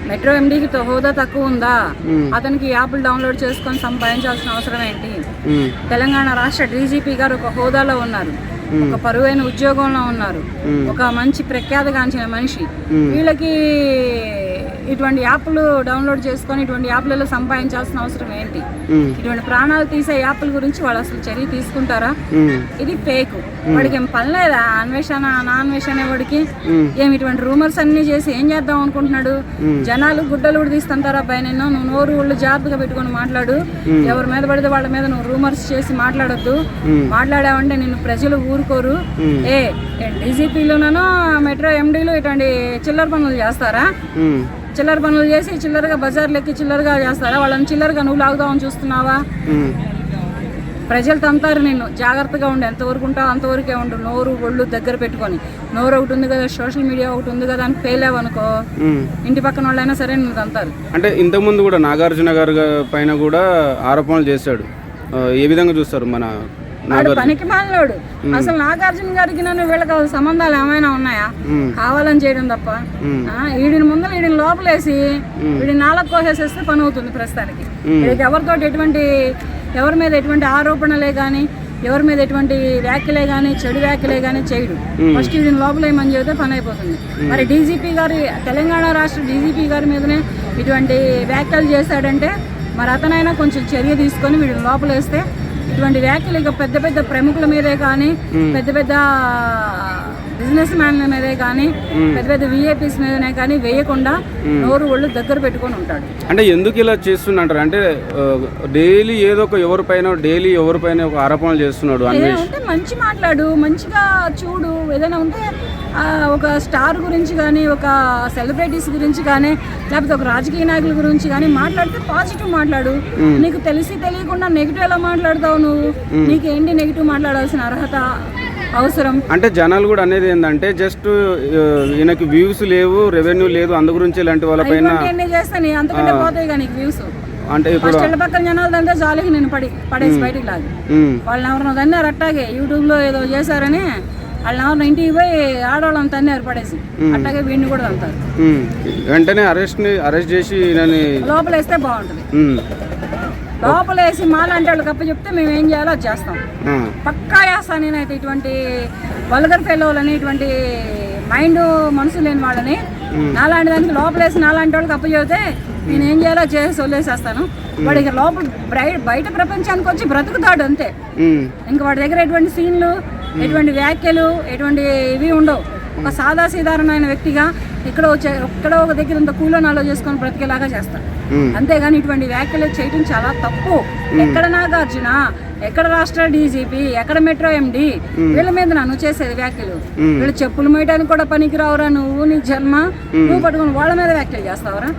Metro ఎండీకి హోదా తక్కువ ఉందా? అతనికి యాప్లు డౌన్లోడ్ చేసుకొని సంపాదించాల్సిన అవసరం ఏంటి? తెలంగాణ రాష్ట్ర డీజీపీ గారు ఒక హోదాలో ఉన్నారు, ఒక పరువైన ఉద్యోగంలో ఉన్నారు, ఒక మంచి ప్రఖ్యాతగాంచిన మనిషి. వీళ్ళకి ఇటువంటి యాప్లు డౌన్లోడ్ చేసుకొని ఇటువంటి యాప్లలో సంపాదించాల్సిన అవసరం ఏంటి? ఇటువంటి ప్రాణాలు తీసే యాప్ల గురించి వాళ్ళు అసలు చర్య తీసుకుంటారా? ఇది ఫేక్. వాడికి ఏం పని లేదా? అన్వేషణ నా అన్వేషణ వాడికి ఏమి ఇటువంటి రూమర్స్ అన్ని చేసి ఏం చేద్దాం అనుకుంటున్నాడు? జనాలు గుడ్డలు కూడా తీస్తుంటారా పైన? నువ్వు నోరు ఒళ్ళు జాగ్రత్తగా పెట్టుకొని మాట్లాడు. ఎవరి మీద పడితే వాళ్ళ మీద నువ్వు రూమర్స్ చేసి మాట్లాడొద్దు. మాట్లాడావంటే నిన్ను ప్రజలు ఊరుకోరు. డీజీపీలోనూ మెట్రో ఎండీలు ఇటువంటి చిల్లర పనులు చేస్తారా? చిల్లర పనులు చేసి చిల్లరగా బజార్లు ఎక్కి చిల్లరగా చేస్తారా? వాళ్ళని చిల్లరగా నువ్వు లాగుదామని చూస్తున్నావా? ప్రజలు తంతారు నిన్ను. జాగ్రత్తగా ఉండు, ఎంతవరకు ఉంటావు అంతవరకే ఉండు. నోరు ఒళ్ళు దగ్గర పెట్టుకొని, నోరు ఒకటి ఉంది కదా, సోషల్ మీడియా ఒకటి ఉంది కదా అని ఫెయిల్ అనుకో, ఇంటి పక్కన వాళ్ళైనా సరే నిన్ను తంతారు. అంటే ఇంతకుముందు కూడా నాగార్జున గారి పైన కూడా ఆరోపణలు చేశాడు. ఏ విధంగా చూస్తారు? మన పనికి మాలినోడు. అసలు నాగార్జున గారికి నన్ను వీళ్ళకి సంబంధాలు ఏమైనా ఉన్నాయా? కావాలని చేయడం తప్ప. వీడిని ముందర వీడిని లోపలేసి వీడిని నాలుగు కోసేసేస్తే పని అవుతుంది ప్రస్తుతానికి. వీడికి ఎవరి మీద ఎటువంటి ఆరోపణలే కానీ, ఎవరి మీద ఎటువంటి వ్యాఖ్యలే కానీ, చెడు వ్యాఖ్యలే కానీ చేయడు. ఫస్ట్ వీడిని లోపలేమని చెబితే పని అయిపోతుంది. మరి డీజీపీ గారి, తెలంగాణ రాష్ట్ర డీజీపీ గారి మీదనే ఇటువంటి వ్యాఖ్యలు చేశాడంటే మరి అతనైనా కొంచెం చర్య తీసుకొని వీడిని లోపలేస్తే ఇటువంటి వ్యాఖ్యలు ఇక పెద్ద పెద్ద ప్రముఖుల మీదే కానీ, పెద్ద పెద్ద బిజినెస్ మ్యాన్ల మీదే కానీ, పెద్ద పెద్ద విఐపీస్ మీదనే కానీ వేయకుండా నోరు ఒళ్ళు దగ్గర పెట్టుకొని ఉంటాడు. అంటే ఎందుకు ఇలా చేస్తున్నారు అంటే డైలీ ఏదో ఒక ఎవరిపైన ఒక ఆరోపణలు చేస్తున్నాడు. అంటే మంచి మాట్లాడు, మంచిగా చూడు. ఏదైనా ఉంటే ఒక స్టార్ గురించి కానీ, ఒక సెలబ్రిటీస్ గురించి కానీ, లేకపోతే ఒక రాజకీయ నాయకుల గురించి కానీ మాట్లాడితే పాజిటివ్ మాట్లాడు. నీకు తెలియకుండా నెగిటివ్ ఎలా మాట్లాడతావు నువ్వు? నీకేంటి నెగిటివ్ మాట్లాడాల్సిన అర్హత అవసరం? అంటే జనాలు కూడా అనేది ఏంటంటే జస్ట్ ఈయనకి వ్యూస్ లేవు, రెవెన్యూ లేదు, అందు గురించి ఇలాంటి వాళ్ళపైన చేస్తాను అంతకంటే పోతాయి కానీ వ్యూస్. అంటే ఇప్పుడు పక్కన జనాలు దంటే జాలికి నేను పడేసి బయటికి లాగి వాళ్ళని ఎవరినో తన్నారు. అట్టాగే యూట్యూబ్ లో ఏదో చేశారని వాళ్ళని ఎవరినో ఇంటికి పోయి ఆడవాళ్ళని తన్నారు పడేసి. అట్టాగే వీడిని కూడా తంతారు. వెంటనే అరెస్ట్ చేసి లోపలేస్తే బాగుంటుంది. లోపలేసి మాలాంటి వాళ్ళకి అప్ప చెప్తే మేము ఏం చేయాలో అది చేస్తాం. పక్కా చేస్తాను నేనైతే. ఇటువంటి వల్గర్ ఫెలోలని, ఇటువంటి మైండ్ మనసు లేని వాళ్ళని, నాలాంటి దానికి లోపలేసి నాలాంటి వాళ్ళకి అప్ప చెబితే నేను ఏం చేయాలో చేసి వదిలేసేస్తాను. వాడికి లోపల బయట ప్రపంచానికి వచ్చి బ్రతుకుతాడు అంతే. ఇంకా వాడి దగ్గర ఎటువంటి సీన్లు, ఎటువంటి వ్యాఖ్యలు, ఎటువంటి ఇవి ఉండవు. ఒక సాదాసీదారమైన వ్యక్తిగా ఎక్కడో ఒక దగ్గర ఇంత కూలోనాలో చేసుకొని బ్రతికేలాగా చేస్తాడు. అంతేగాని ఇటువంటి వ్యాఖ్యలు చేయడం చాలా తప్పు. ఎక్కడ నాగార్జున, ఎక్కడ రాష్ట్ర డీజీపీ, ఎక్కడ మెట్రో ఎండీ, వీళ్ళ మీద నన్ను చేసేది వ్యాఖ్యలు. వీళ్ళు చెప్పులు మోయడానికి కూడా పనికి రావురా నువ్వు, నీ జన్మ. నువ్వు పట్టుకుని వాళ్ళ మీద వ్యాఖ్యలు చేస్తావురా?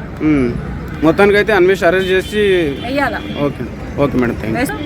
మొత్తానికి అయితే అన్వేష్ అరెస్ట్ చేసి వెయ్యాలా? Okay madam, thank you.